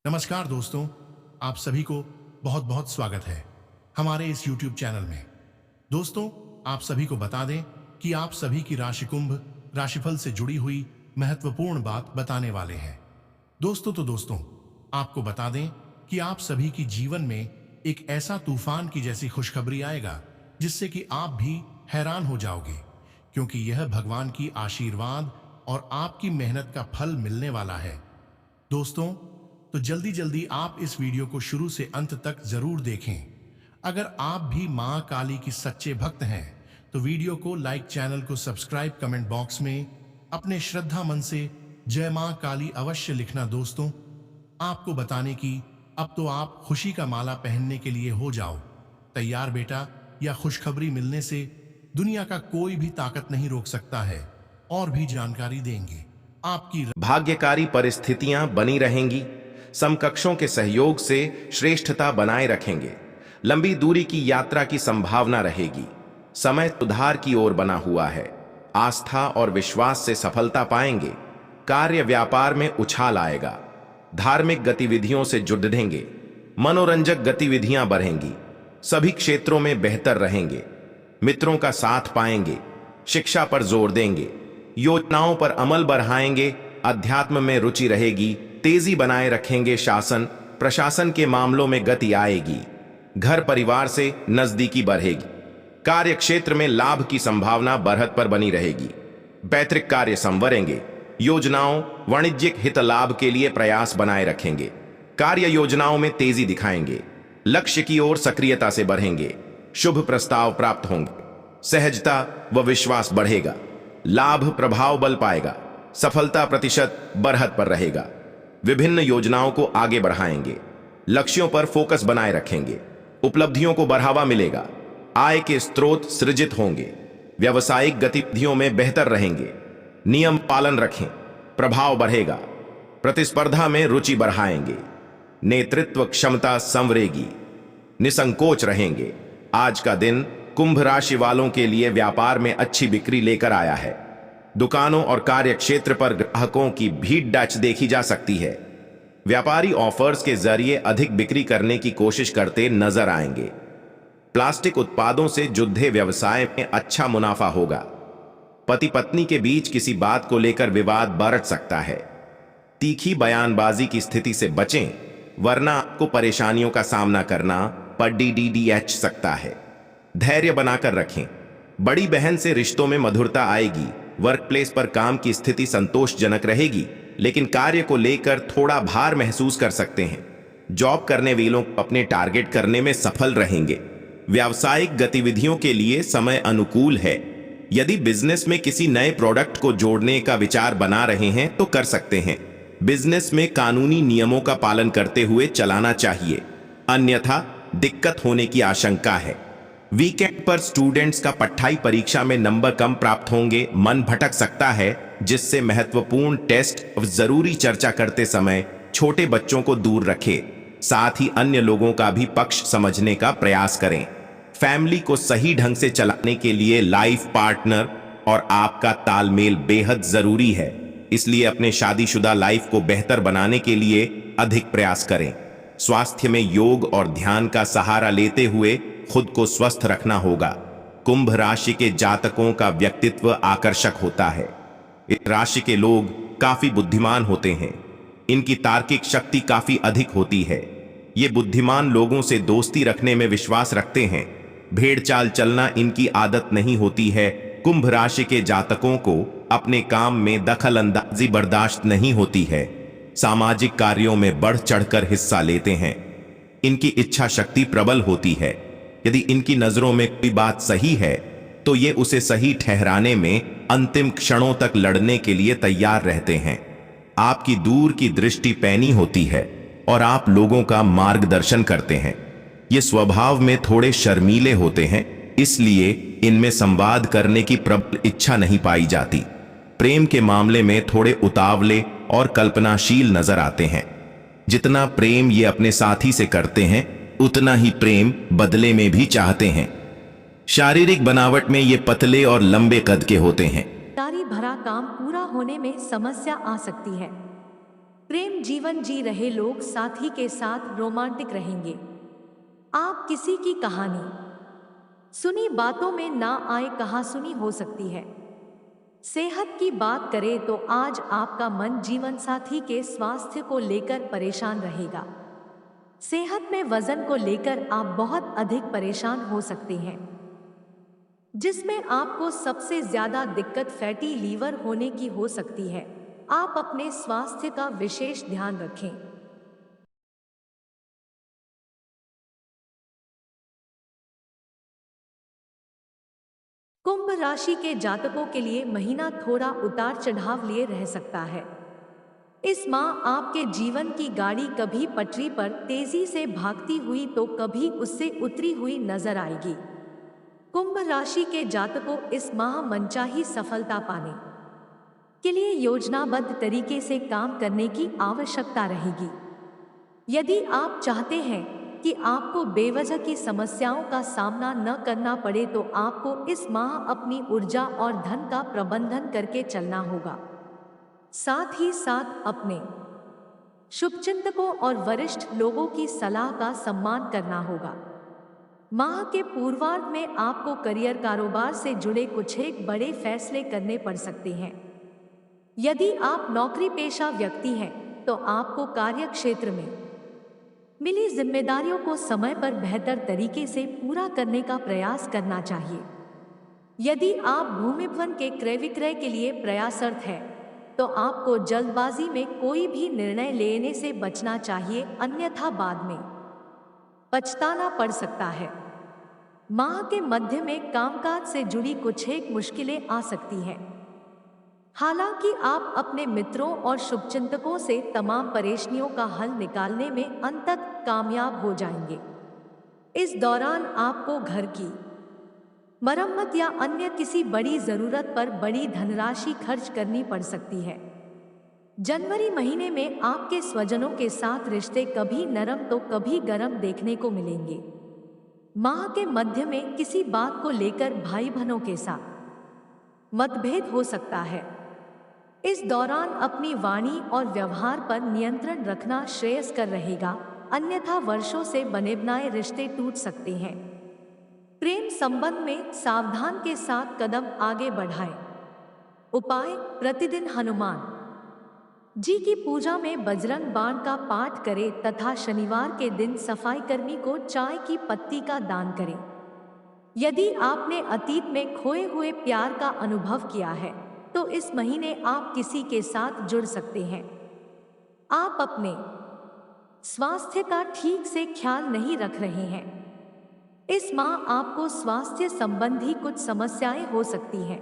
नमस्कार दोस्तों, आप सभी को बहुत बहुत स्वागत है हमारे इस YouTube चैनल में। दोस्तों, आप सभी को बता दें कि आप सभी की राशि कुंभ राशिफल से जुड़ी हुई महत्वपूर्ण बात बताने वाले हैं। दोस्तों, आपको बता दें कि आप सभी की जीवन में एक ऐसा तूफान की जैसी खुशखबरी आएगा जिससे कि आप भी हैरान हो जाओगे, क्योंकि यह भगवान की आशीर्वाद और आपकी मेहनत का फल मिलने वाला है। दोस्तों, तो जल्दी जल्दी आप इस वीडियो को शुरू से अंत तक जरूर देखें। अगर आप भी मां काली की सच्चे भक्त हैं तो वीडियो को लाइक, चैनल को सब्सक्राइब, कमेंट बॉक्स में अपने श्रद्धा मन से जय मां काली अवश्य लिखना। दोस्तों, आपको बताने की अब तो आप खुशी का माला पहनने के लिए हो जाओ तैयार बेटा। या खुशखबरी मिलने से दुनिया का कोई भी ताकत नहीं रोक सकता है। और भी जानकारी देंगे। आपकी भाग्यकारी परिस्थितियां बनी रहेंगी। समकक्षों के सहयोग से श्रेष्ठता बनाए रखेंगे। लंबी दूरी की यात्रा की संभावना रहेगी। समय सुधार की ओर बना हुआ है। आस्था और विश्वास से सफलता पाएंगे। कार्य व्यापार में उछाल आएगा। धार्मिक गतिविधियों से जुड़ेंगे। मनोरंजक गतिविधियां बढ़ेंगी। सभी क्षेत्रों में बेहतर रहेंगे। मित्रों का साथ पाएंगे। शिक्षा पर जोर देंगे। योजनाओं पर अमल बढ़ाएंगे। अध्यात्म में रुचि रहेगी। तेजी बनाए रखेंगे। शासन प्रशासन के मामलों में गति आएगी। घर परिवार से नजदीकी बढ़ेगी। कार्य क्षेत्र में लाभ की संभावना बढ़त पर बनी रहेगी। पैतृक कार्य संवरेंगे। योजनाओं वाणिज्यिक हित लाभ के लिए प्रयास बनाए रखेंगे। कार्य योजनाओं में तेजी दिखाएंगे। लक्ष्य की ओर सक्रियता से बढ़ेंगे। शुभ प्रस्ताव प्राप्त होंगे। सहजता व विश्वास बढ़ेगा। लाभ प्रभाव बल पाएगा। सफलता प्रतिशत बढ़त पर रहेगा। विभिन्न योजनाओं को आगे बढ़ाएंगे। लक्ष्यों पर फोकस बनाए रखेंगे। उपलब्धियों को बढ़ावा मिलेगा। आय के स्रोत सृजित होंगे। व्यावसायिक गतिविधियों में बेहतर रहेंगे। नियम पालन रखें। प्रभाव बढ़ेगा। प्रतिस्पर्धा में रुचि बढ़ाएंगे। नेतृत्व क्षमता संवरेगी। निसंकोच रहेंगे। आज का दिन कुंभ राशि वालों के लिए व्यापार में अच्छी बिक्री लेकर आया है। दुकानों और कार्य क्षेत्र पर ग्राहकों की भीड़ डच देखी जा सकती है। व्यापारी ऑफर्स के जरिए अधिक बिक्री करने की कोशिश करते नजर आएंगे। प्लास्टिक उत्पादों से जुड़े व्यवसाय में अच्छा मुनाफा होगा। पति पत्नी के बीच किसी बात को लेकर विवाद बढ़ सकता है। तीखी बयानबाजी की स्थिति से बचें, वरना आपको परेशानियों का सामना करना पड़ सकता है। धैर्य बनाकर रखें। बड़ी बहन से रिश्तों में मधुरता आएगी। वर्क प्लेस पर काम की स्थिति संतोषजनक रहेगी, लेकिन कार्य को लेकर थोड़ा भार महसूस कर सकते हैं। जॉब करने वालों अपने टारगेट करने में सफल रहेंगे। व्यावसायिक गतिविधियों के लिए समय अनुकूल है। यदि बिजनेस में किसी नए प्रोडक्ट को जोड़ने का विचार बना रहे हैं तो कर सकते हैं। बिजनेस में कानूनी नियमों का पालन करते हुए चलाना चाहिए, अन्यथा दिक्कत होने की आशंका है। वीकेंड पर स्टूडेंट्स का पढ़ाई परीक्षा में नंबर कम प्राप्त होंगे। मन भटक सकता है, जिससे महत्वपूर्ण टेस्ट और जरूरी चर्चा करते समय छोटे बच्चों को दूर रखें। साथ ही अन्य लोगों का भी पक्ष समझने का प्रयास करें। फैमिली को सही ढंग से चलाने के लिए लाइफ पार्टनर और आपका तालमेल बेहद जरूरी है। इसलिए अपने शादीशुदा लाइफ को बेहतर बनाने के लिए अधिक प्रयास करें। स्वास्थ्य में योग और ध्यान का सहारा लेते हुए खुद को स्वस्थ रखना होगा। कुंभ राशि के जातकों का व्यक्तित्व आकर्षक होता है। इस राशि के लोग काफी बुद्धिमान होते हैं। इनकी तार्किक शक्ति काफी अधिक होती है। ये बुद्धिमान लोगों से दोस्ती रखने में विश्वास रखते हैं। भेड़ चाल चलना इनकी आदत नहीं होती है। कुंभ राशि के जातकों को अपने काम में दखल अंदाजी बर्दाश्त नहीं होती है। सामाजिक कार्यों में बढ़ चढ़कर हिस्सा लेते हैं। इनकी इच्छा शक्ति प्रबल होती है। यदि इनकी नजरों में कोई बात सही है तो ये उसे सही ठहराने में अंतिम क्षणों तक लड़ने के लिए तैयार रहते हैं। आपकी दूर की दृष्टि पैनी होती है और आप लोगों का मार्गदर्शन करते हैं। ये स्वभाव में थोड़े शर्मीले होते हैं, इसलिए इनमें संवाद करने की प्रबल इच्छा नहीं पाई जाती। प्रेम के मामले में थोड़े उतावले और कल्पनाशील नजर आते हैं। जितना प्रेम ये अपने साथी से करते हैं, उतना ही प्रेम बदले में भी चाहते हैं। शारीरिक बनावट में ये पतले और लंबे कद के होते हैं। तारी भरा काम पूरा होने में समस्या आ सकती है। प्रेम जीवन जी रहे लोग साथी के साथ रोमांटिक रहेंगे। आप किसी की कहानी सुनी बातों में ना आए कहासुनी हो सकती है। सेहत की बात करें तो आज आपका मन जीवन साथी के स्वास्थ्य को लेकर परेशान रहेगा। सेहत में वजन को लेकर आप बहुत अधिक परेशान हो सकते हैं, जिसमें आपको सबसे ज्यादा दिक्कत फैटी लीवर होने की हो सकती है। आप अपने स्वास्थ्य का विशेष ध्यान रखें। कुंभ राशि के जातकों के लिए महीना थोड़ा उतार चढ़ाव लिए रह सकता है। इस माह आपके जीवन की गाड़ी कभी पटरी पर तेजी से भागती हुई तो कभी उससे उतरी हुई नजर आएगी। कुंभ राशि के जातकों इस माह मनचाही सफलता पाने के लिए योजनाबद्ध तरीके से काम करने की आवश्यकता रहेगी। यदि आप चाहते हैं कि आपको बेवजह की समस्याओं का सामना न करना पड़े तो आपको इस माह अपनी ऊर्जा और धन का प्रबंधन करके चलना होगा। साथ ही साथ अपने शुभचिंतकों और वरिष्ठ लोगों की सलाह का सम्मान करना होगा। माह के पूर्वार्ध में आपको करियर कारोबार से जुड़े कुछ एक बड़े फैसले करने पड़ सकते हैं। यदि आप नौकरी पेशा व्यक्ति हैं तो आपको कार्य क्षेत्र में मिली जिम्मेदारियों को समय पर बेहतर तरीके से पूरा करने का प्रयास करना चाहिए। यदि आप भूमिभवन के क्रय विक्रय के लिए प्रयासरत हैं तो आपको जल्दबाजी में कोई भी निर्णय लेने से बचना चाहिए, अन्यथा बाद में पछताना पड़ सकता है। माह के मध्य में कामकाज से जुड़ी कुछ एक मुश्किलें आ सकती हैं। हालांकि आप अपने मित्रों और शुभचिंतकों से तमाम परेशानियों का हल निकालने में अंततः कामयाब हो जाएंगे। इस दौरान आपको घर की मरम्मत या अन्य किसी बड़ी जरूरत पर बड़ी धनराशि खर्च करनी पड़ सकती है। जनवरी महीने में आपके स्वजनों के साथ रिश्ते कभी नरम तो कभी गरम देखने को मिलेंगे। माह के मध्य में किसी बात को लेकर भाई बहनों के साथ मतभेद हो सकता है। इस दौरान अपनी वाणी और व्यवहार पर नियंत्रण रखना श्रेयस्कर रहेगा, अन्यथा वर्षों से बने बनाए रिश्ते टूट सकते हैं। प्रेम संबंध में सावधान के साथ कदम आगे बढ़ाएं। उपाय: प्रतिदिन हनुमान जी की पूजा में बजरंग बाण का पाठ करें तथा शनिवार के दिन सफाई कर्मी को चाय की पत्ती का दान करें। यदि आपने अतीत में खोए हुए प्यार का अनुभव किया है तो इस महीने आप किसी के साथ जुड़ सकते हैं। आप अपने स्वास्थ्य का ठीक से ख्याल नहीं रख रहे हैं। इस माह आपको स्वास्थ्य संबंधी कुछ समस्याएं हो सकती हैं।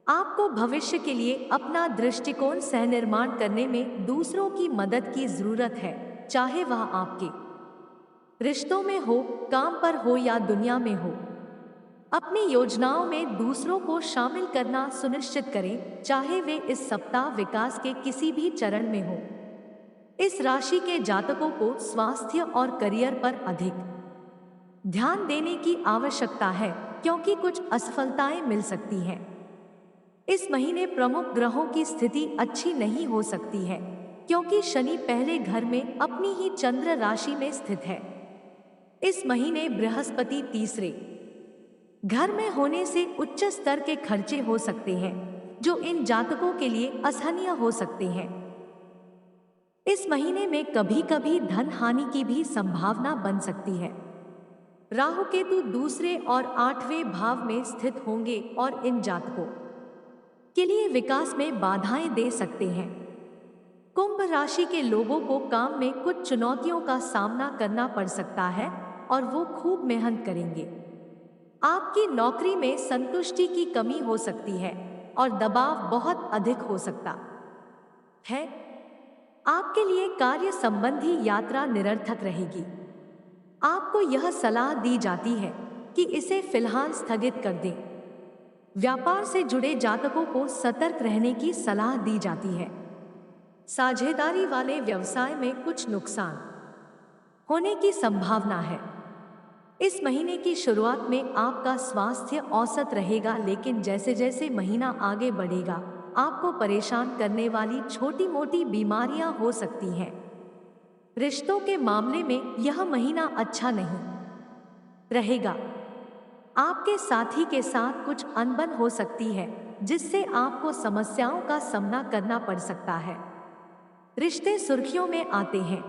आपको भविष्य के लिए अपना दृष्टिकोण सहनिर्माण करने में दूसरों की मदद की जरूरत है, चाहे वह आपके रिश्तों में हो, काम पर हो या दुनिया में हो। अपनी योजनाओं में दूसरों को शामिल करना सुनिश्चित करें, चाहे वे इस सप्ताह विकास के किसी भी चरण में हो। इस राशि के जातकों को स्वास्थ्य और करियर पर अधिक ध्यान देने की आवश्यकता है, क्योंकि कुछ असफलताएं मिल सकती हैं। इस महीने प्रमुख ग्रहों की स्थिति अच्छी नहीं हो सकती है, क्योंकि शनि पहले घर में अपनी ही चंद्र राशि में स्थित है। इस महीने बृहस्पति तीसरे घर में होने से उच्च स्तर के खर्चे हो सकते हैं, जो इन जातकों के लिए असहनीय हो सकते हैं। इस महीने में कभी कभी धन हानि की भी संभावना बन सकती है। राहु केतु दूसरे और 8वें भाव में स्थित होंगे और इन जातकों के लिए विकास में बाधाएं दे सकते हैं। कुंभ राशि के लोगों को काम में कुछ चुनौतियों का सामना करना पड़ सकता है और वो खूब मेहनत करेंगे। आपकी नौकरी में संतुष्टि की कमी हो सकती है और दबाव बहुत अधिक हो सकता है। आपके लिए कार्य संबंधी यात्रा निरर्थक रहेगी। आपको यह सलाह दी जाती है कि इसे फिलहाल स्थगित कर दें। व्यापार से जुड़े जातकों को सतर्क रहने की सलाह दी जाती है। साझेदारी वाले व्यवसाय में कुछ नुकसान होने की संभावना है। इस महीने की शुरुआत में आपका स्वास्थ्य औसत रहेगा, लेकिन जैसे जैसे महीना आगे बढ़ेगा आपको परेशान करने वाली छोटी मोटी बीमारियां हो सकती हैं। रिश्तों के मामले में यह महीना अच्छा नहीं रहेगा। आपके साथी के साथ कुछ अनबन हो सकती है, जिससे आपको समस्याओं का सामना करना पड़ सकता है। रिश्ते सुर्खियों में आते हैं।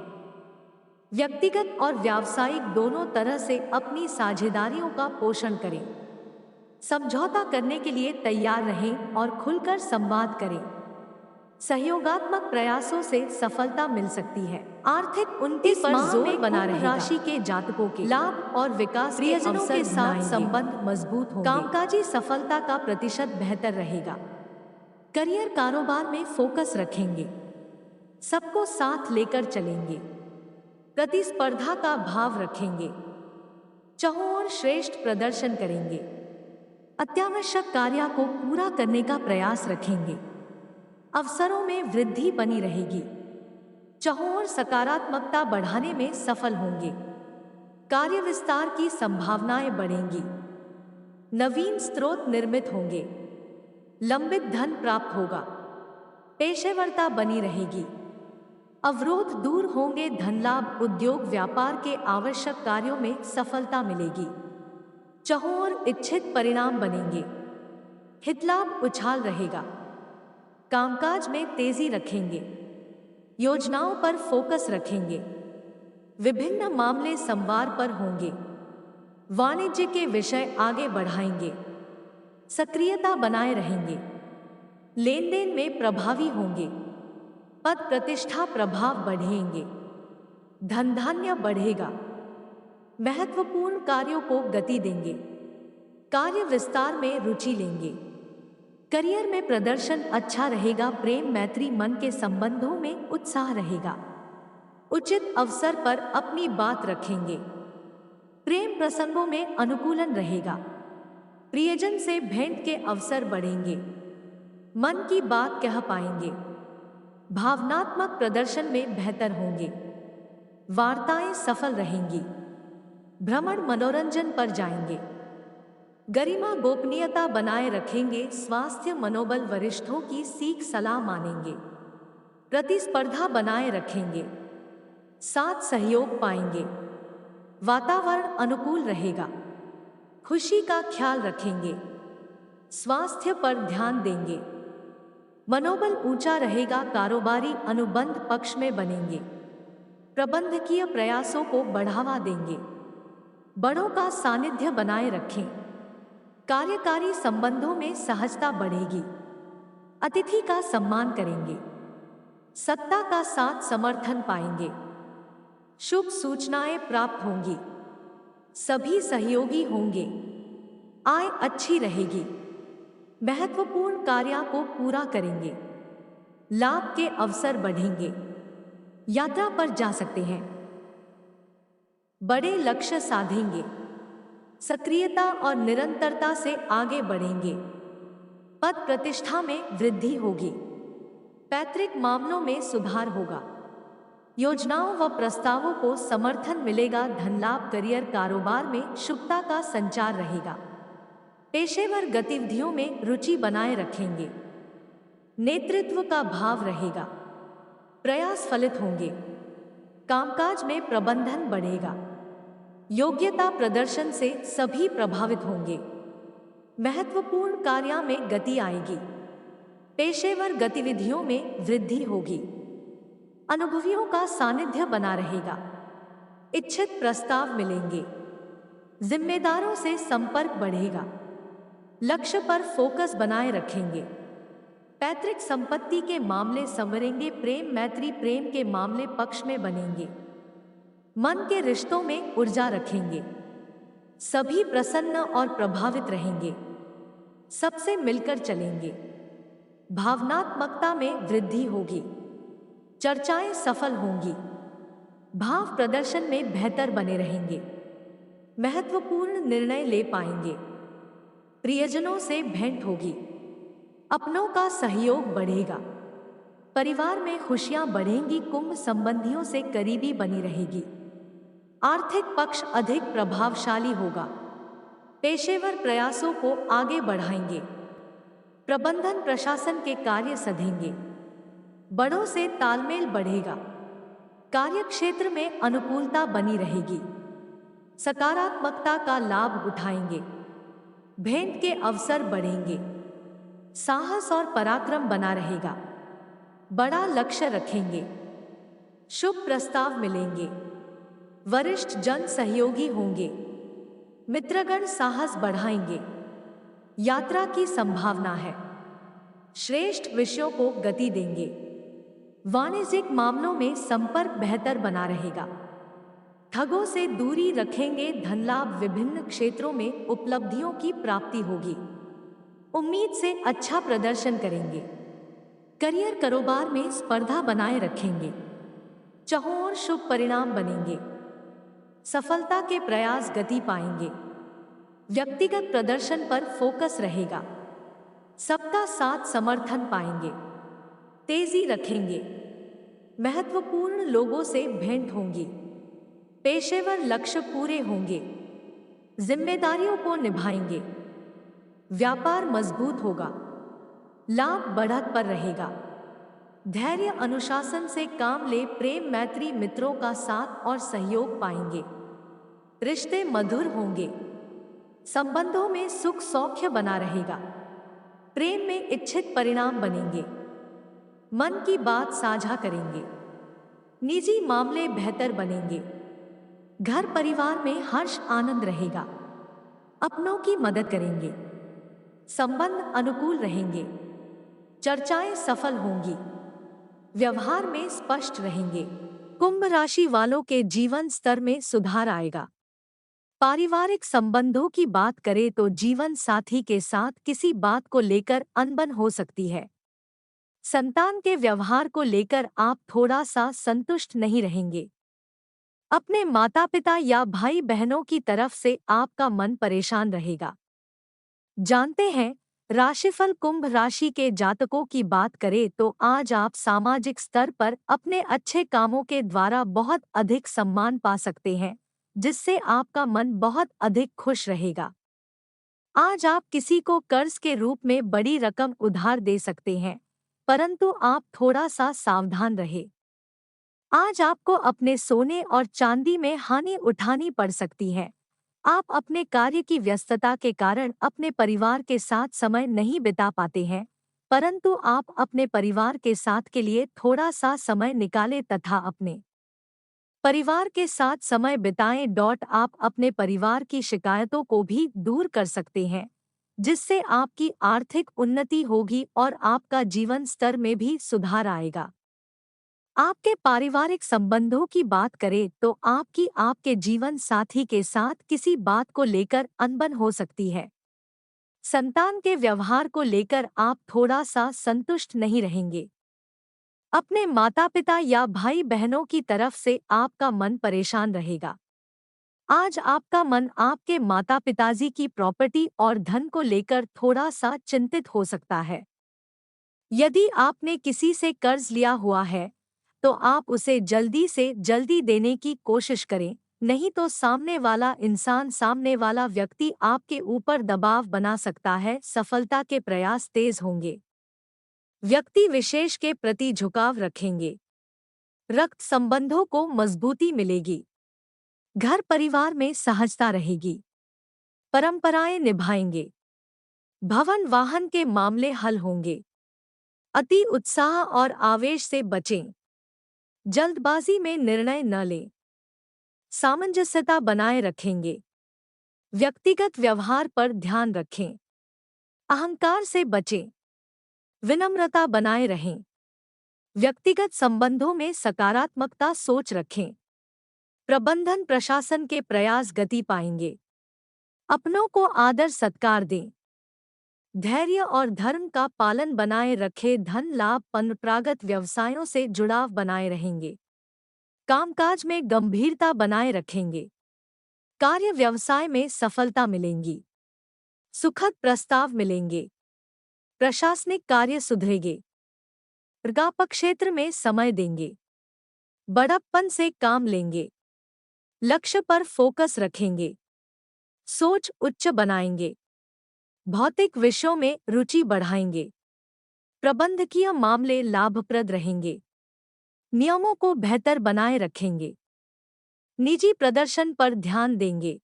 व्यक्तिगत और व्यावसायिक दोनों तरह से अपनी साझेदारियों का पोषण करें। समझौता करने के लिए तैयार रहें और खुलकर संवाद करें। सहयोगात्मक प्रयासों से सफलता मिल सकती है। आर्थिक उन्नति पर जोर बना रहेगा। राशि के जातकों के लाभ और विकास के अवसर के साथ संबंध मजबूत होंगे। कामकाजी सफलता का प्रतिशत बेहतर रहेगा। करियर कारोबार में फोकस रखेंगे। सबको साथ लेकर चलेंगे। प्रतिस्पर्धा का भाव रखेंगे। चाहों और श्रेष्ठ प्रदर्शन करेंगे। अत्यावश्यक कार्य को पूरा करने का प्रयास रखेंगे। अवसरों में वृद्धि बनी रहेगी। चाहों और सकारात्मकता बढ़ाने में सफल होंगे। कार्य विस्तार की संभावनाएं बढ़ेंगी। नवीन स्रोत निर्मित होंगे। लंबित धन प्राप्त होगा। पेशेवरता बनी रहेगी। अवरोध दूर होंगे। धन लाभ, उद्योग व्यापार के आवश्यक कार्यों में सफलता मिलेगी। चाहों और इच्छित परिणाम बनेंगे। हितलाभ उछाल रहेगा। कामकाज में तेजी रखेंगे। योजनाओं पर फोकस रखेंगे। विभिन्न मामले संवार पर होंगे। वाणिज्य के विषय आगे बढ़ाएंगे। सक्रियता बनाए रहेंगे। लेन देन में प्रभावी होंगे। पद प्रतिष्ठा प्रभाव बढ़ेंगे। धन धान्य बढ़ेगा। महत्वपूर्ण कार्यों को गति देंगे। कार्य विस्तार में रुचि लेंगे। करियर में प्रदर्शन अच्छा रहेगा। प्रेम मैत्री मन के संबंधों में उत्साह रहेगा। उचित अवसर पर अपनी बात रखेंगे। प्रेम प्रसंगों में अनुकूलन रहेगा। प्रियजन से भेंट के अवसर बढ़ेंगे। मन की बात कह पाएंगे। भावनात्मक प्रदर्शन में बेहतर होंगे। वार्ताएं सफल रहेंगी। भ्रमण मनोरंजन पर जाएंगे। गरिमा गोपनीयता बनाए रखेंगे। स्वास्थ्य मनोबल, वरिष्ठों की सीख सलाह मानेंगे। प्रतिस्पर्धा बनाए रखेंगे। साथ सहयोग पाएंगे। वातावरण अनुकूल रहेगा। खुशी का ख्याल रखेंगे। स्वास्थ्य पर ध्यान देंगे। मनोबल ऊंचा रहेगा। कारोबारी अनुबंध पक्ष में बनेंगे। प्रबंधकीय प्रयासों को बढ़ावा देंगे। बड़ों का सानिध्य बनाए रखें। कार्यकारी संबंधों में सहजता बढ़ेगी। अतिथि का सम्मान करेंगे। सत्ता का साथ समर्थन पाएंगे। शुभ सूचनाएं प्राप्त होंगी। सभी सहयोगी होंगे। आय अच्छी रहेगी। महत्वपूर्ण कार्य को पूरा करेंगे। लाभ के अवसर बढ़ेंगे। यात्रा पर जा सकते हैं। बड़े लक्ष्य साधेंगे। सक्रियता और निरंतरता से आगे बढ़ेंगे। पद प्रतिष्ठा में वृद्धि होगी। पैतृक मामलों में सुधार होगा। योजनाओं व प्रस्तावों को समर्थन मिलेगा। धन लाभ, करियर कारोबार में शुभता का संचार रहेगा। पेशेवर गतिविधियों में रुचि बनाए रखेंगे। नेतृत्व का भाव रहेगा। प्रयास फलित होंगे। कामकाज में प्रबंधन बढ़ेगा। योग्यता प्रदर्शन से सभी प्रभावित होंगे। महत्वपूर्ण कार्य में गति आएगी। पेशेवर गतिविधियों में वृद्धि होगी। अनुभवियों का सानिध्य बना रहेगा। इच्छित प्रस्ताव मिलेंगे। जिम्मेदारों से संपर्क बढ़ेगा। लक्ष्य पर फोकस बनाए रखेंगे। पैतृक संपत्ति के मामले संवरेंगे। प्रेम मैत्री, प्रेम के मामले पक्ष में बनेंगे। मन के रिश्तों में ऊर्जा रखेंगे। सभी प्रसन्न और प्रभावित रहेंगे। सबसे मिलकर चलेंगे। भावनात्मकता में वृद्धि होगी। चर्चाएं सफल होंगी। भाव प्रदर्शन में बेहतर बने रहेंगे। महत्वपूर्ण निर्णय ले पाएंगे। प्रियजनों से भेंट होगी। अपनों का सहयोग बढ़ेगा। परिवार में खुशियां बढ़ेंगी। कुंभ, संबंधियों से करीबी बनी रहेगी। आर्थिक पक्ष अधिक प्रभावशाली होगा। पेशेवर प्रयासों को आगे बढ़ाएंगे। प्रबंधन प्रशासन के कार्य सधेंगे। बड़ों से तालमेल बढ़ेगा। कार्यक्षेत्र में अनुकूलता बनी रहेगी। सकारात्मकता का लाभ उठाएंगे। भेंट के अवसर बढ़ेंगे। साहस और पराक्रम बना रहेगा। बड़ा लक्ष्य रखेंगे। शुभ प्रस्ताव मिलेंगे। वरिष्ठ जन सहयोगी होंगे। मित्रगण साहस बढ़ाएंगे। यात्रा की संभावना है। श्रेष्ठ विषयों को गति देंगे। वाणिज्यिक मामलों में संपर्क बेहतर बना रहेगा। ठगों से दूरी रखेंगे। धन लाभ, विभिन्न क्षेत्रों में उपलब्धियों की प्राप्ति होगी। उम्मीद से अच्छा प्रदर्शन करेंगे। करियर, कारोबार में स्पर्धा बनाए रखेंगे। चाहों और शुभ परिणाम बनेंगे। सफलता के प्रयास गति पाएंगे। व्यक्तिगत प्रदर्शन पर फोकस रहेगा। सबका साथ समर्थन पाएंगे। तेजी रखेंगे। महत्वपूर्ण लोगों से भेंट होंगी। पेशेवर लक्ष्य पूरे होंगे। जिम्मेदारियों को निभाएंगे। व्यापार मजबूत होगा। लाभ बढ़त पर रहेगा। धैर्य अनुशासन से काम ले। प्रेम, मैत्री, मित्रों का साथ और सहयोग पाएंगे। रिश्ते मधुर होंगे। संबंधों में सुख सौख्य बना रहेगा। प्रेम में इच्छित परिणाम बनेंगे। मन की बात साझा करेंगे। निजी मामले बेहतर बनेंगे। घर परिवार में हर्ष आनंद रहेगा। अपनों की मदद करेंगे। संबंध अनुकूल रहेंगे। चर्चाएं सफल होंगी। व्यवहार में स्पष्ट रहेंगे। कुंभ राशि वालों के जीवन स्तर में सुधार आएगा। पारिवारिक संबंधों की बात करें तो जीवन साथी के साथ किसी बात को लेकर अनबन हो सकती है। संतान के व्यवहार को लेकर आप थोड़ा सा संतुष्ट नहीं रहेंगे। अपने माता पिता या भाई बहनों की तरफ से आपका मन परेशान रहेगा। जानते हैं, राशिफल कुंभ राशि के जातकों की बात करें तो आज आप सामाजिक स्तर पर अपने अच्छे कामों के द्वारा बहुत अधिक सम्मान पा सकते हैं, जिससे आपका मन बहुत अधिक खुश रहेगा। आज आप किसी को कर्ज के रूप में बड़ी रकम उधार दे सकते हैं, परंतु आप थोड़ा सा सावधान रहें। आज आपको अपने सोने और चांदी में हानि उठानी पड़ सकती है। आप अपने कार्य की व्यस्तता के कारण अपने परिवार के साथ समय नहीं बिता पाते हैं, परंतु आप अपने परिवार के साथ के लिए थोड़ा सा समय निकालें तथा अपने परिवार के साथ समय बिताएं। आप अपने परिवार की शिकायतों को भी दूर कर सकते हैं, जिससे आपकी आर्थिक उन्नति होगी और आपका जीवन स्तर में भी सुधार आएगा। आपके पारिवारिक संबंधों की बात करें तो आपके जीवन साथी के साथ किसी बात को लेकर अनबन हो सकती है। संतान के व्यवहार को लेकर आप थोड़ा सा संतुष्ट नहीं रहेंगे। अपने माता पिता या भाई बहनों की तरफ से आपका मन परेशान रहेगा। आज आपका मन आपके माता पिताजी की प्रॉपर्टी और धन को लेकर थोड़ा सा चिंतित हो सकता है। यदि आपने किसी से कर्ज लिया हुआ है तो आप उसे जल्दी से जल्दी देने की कोशिश करें, नहीं तो सामने वाला व्यक्ति आपके ऊपर दबाव बना सकता है। सफलता के प्रयास तेज होंगे। व्यक्ति विशेष के प्रति झुकाव रखेंगे। रक्त संबंधों को मजबूती मिलेगी। घर परिवार में सहजता रहेगी। परंपराएं निभाएंगे। भवन वाहन के मामले हल होंगे। अति उत्साह और आवेश से बचें। जल्दबाजी में निर्णय न लें। सामंजस्यता बनाए रखेंगे। व्यक्तिगत व्यवहार पर ध्यान रखें। अहंकार से बचें। विनम्रता बनाए रहें। व्यक्तिगत संबंधों में सकारात्मकता सोच रखें। प्रबंधन प्रशासन के प्रयास गति पाएंगे। अपनों को आदर सत्कार दें। धैर्य और धर्म का पालन बनाए रखें। धन लाभ, परंपरागत व्यवसायों से जुड़ाव बनाए रहेंगे। कामकाज में गंभीरता बनाए रखेंगे। कार्य व्यवसाय में सफलता मिलेंगी। सुखद प्रस्ताव मिलेंगे। प्रशासनिक कार्य सुधरेंगे। व्यापार क्षेत्र में समय देंगे। बड़प्पन से काम लेंगे। लक्ष्य पर फोकस रखेंगे। सोच उच्च बनाएंगे। भौतिक विषयों में रुचि बढ़ाएंगे। प्रबंधकीय मामले लाभप्रद रहेंगे। नियमों को बेहतर बनाए रखेंगे। निजी प्रदर्शन पर ध्यान देंगे।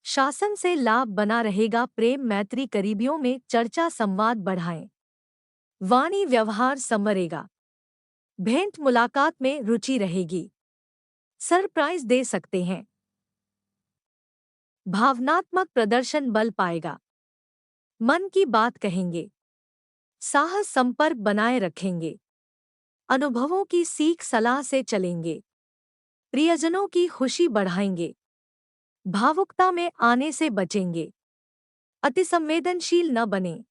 शासन से लाभ बना रहेगा। प्रेम मैत्री करीबियों में चर्चा संवाद बढ़ाएं। वाणी व्यवहार संवरेगा। भेंट मुलाकात में रुचि रहेगी। सरप्राइज दे सकते हैं। भावनात्मक प्रदर्शन बल पाएगा। मन की बात कहेंगे। साहस संपर्क बनाए रखेंगे। अनुभवों की सीख सलाह से चलेंगे। प्रियजनों की खुशी बढ़ाएंगे। भावुकता में आने से बचेंगे। अतिसंवेदनशील न बने।